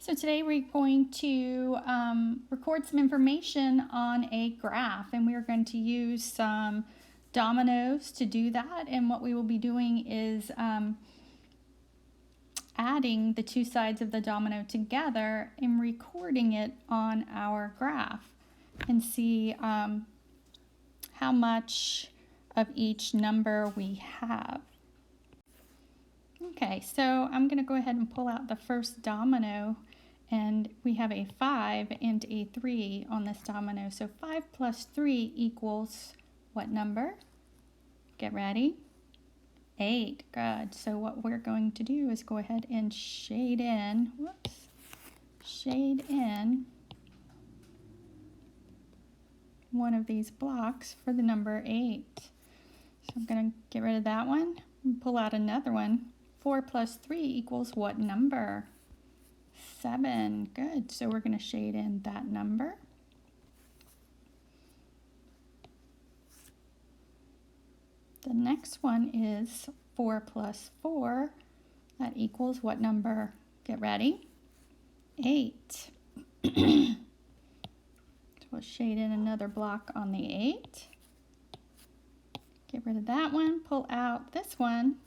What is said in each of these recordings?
So today we're going to record some information on a graph, and we're going to use some dominoes to do that. And what we will be doing is adding the two sides of the domino together and recording it on our graph and see how much of each number we have. Okay, so I'm going to go ahead and pull out the first domino, and we have a 5 and a 3 on this domino. So 5 plus 3 equals what number? Get ready. 8. Good. So what we're going to do is go ahead and shade in one of these blocks for the number 8. So I'm going to get rid of that one and pull out another one. 4 plus 3 equals what number? 7. Good. So we're going to shade in that number. The next one is 4 plus 4. That equals what number? Get ready. 8. So we'll shade in another block on the 8. Get rid of that one. Pull out this one.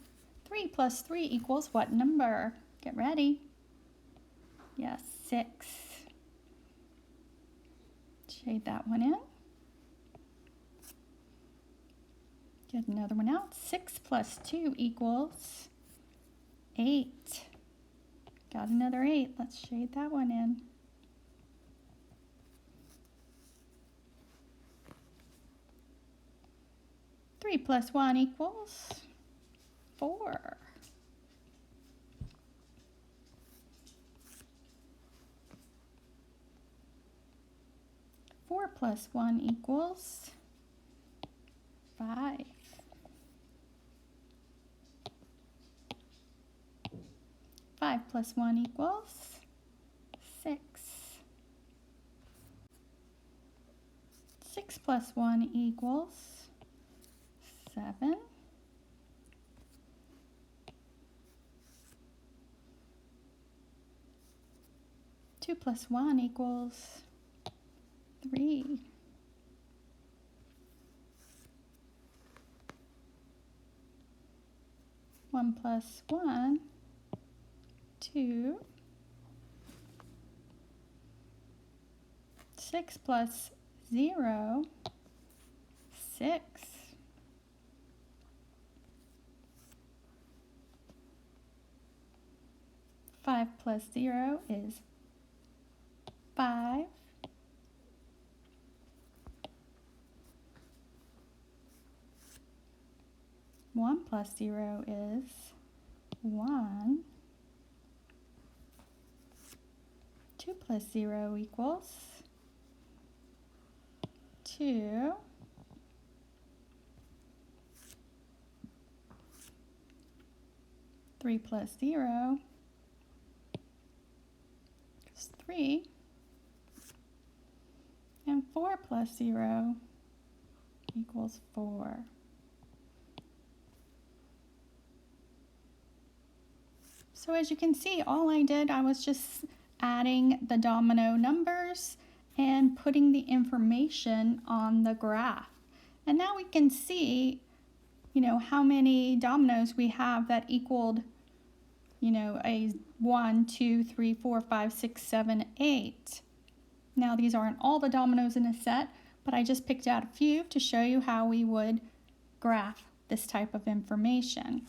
3 plus 3 equals what number? Get ready. Yes, 6. Shade that one in. Get another one out. 6 plus 2 equals 8. Got another 8. Let's shade that one in. Three plus 1 equals 4. 4 plus 1 equals 5. 5 plus 1 equals 6. 6 plus 1 equals 7. 2 plus 1 equals 3. 1 plus 1, 2. 6 plus 0, 6. 5 plus 0 is 5. 1 plus 0 is 1. 2 plus 0 equals 2. 3 plus 0 is 3. And 4 plus 0 equals 4. So as you can see, all I did, I was just adding the domino numbers and putting the information on the graph. And now we can see, how many dominoes we have that equaled, a 1, 2, 3, 4, 5, 6, 7, 8. Now these aren't all the dominoes in a set, but I just picked out a few to show you how we would graph this type of information.